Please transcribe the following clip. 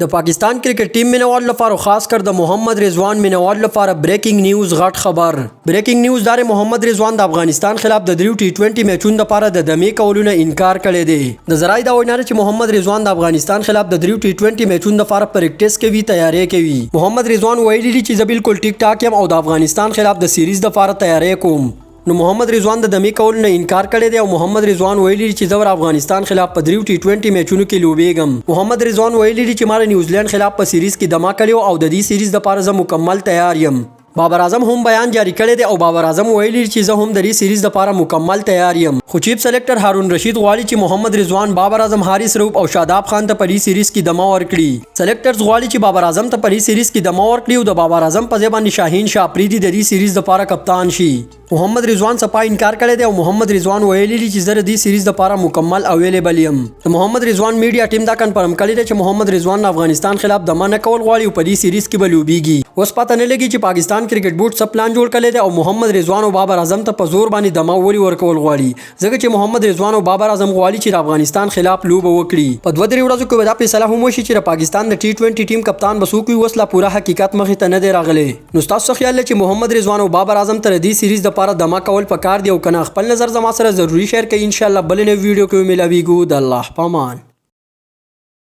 د پاکستان کرکټ ټیم مینوال لپاره خاص کر د محمد رضوان مینوال لپاره بریکینګ نیوز غټ خبر. بریکینګ نیوز دار محمد رضوان د افغانستان خلاف د دریو ټي 20 میچونو لپاره د دمې کولو انکار کړی دی. د زرای دا ویناره چې محمد رضوان د افغانستان خلاف د دریو ټي 20 میچونو لپاره پریکټیس کوي، تیاری کوي. محمد رضوان ویلي چې زه بالکل ټیک ټاک یم او د افغانستان خلاف د سیریز لپاره تیاری کوم. نو محمد رضوان د دمې کولو نه انکار کړی دی او محمد رضوان ویلي چې زه افغانستان خلاف په دریو ټي 20 میچونو کې لوبېږم. محمد رضوان ویلي چې ما نیوزیلند خلاف په سیریز کې دما کړی او د دې سیریز لپاره زه مکمل تیار یم. بابر اعظم هم بیان جاری کړی دی او بابر اعظم ویلي چې زه هم د دې سیریز لپاره مکمل تیار یم. خو چیف سلیکټر هارون رشید غواړي چې محمد رضوان، بابر اعظم، حارث رؤف او شاداب خان ته په دې سیریز کې دما ورکړي. سلیکټرز غواړي چې بابر اعظم ته په دې سیریز کې دما ورکړي او د بابر اعظم په ځای باندې شاهین شاه افریدي د دې سیریز لپاره کپتان شي. محمد رضوان صفا انکار کړی دی او محمد رضوان ویلي چې زه د دې سیریز لپاره مکمل اویلیبل یم. د محمد رضوان میډیا ټیم دا کنفرم کړی دی چې محمد رضوان د افغانستان خلاف دمه نه کول غواړي او په دې سیریز کې به لوبېږي. اوس پته نه لګي چې پاکستان کرکټ بورډ څه پلان جوړ کړی دی او محمد رضوان او بابر اعظم ته په زور باندې دمه ولې ورکول غواړي، ځکه چې محمد رضوان او بابر اعظم غواړي چې د افغانستان خلاف لوبه وکړي. په 2-3 ورځو کې به دا فیصله هم وشي چې د پاکستان د ټي 20 ټیم کپتان به څوک وي. اوس لا پوره حقیقت مخې ته نه دی راغلی. نو ستاسو څه خیال دی چې محمد رضوان او بابر اعظم ته د دې سیریز لپاره دمه کول پکار دی او کنه؟ خپل نظر زما سره ضروري شیر کړئ. ان شاء الله بل نوې ویډیو کې ملاویږو. د الله پامان.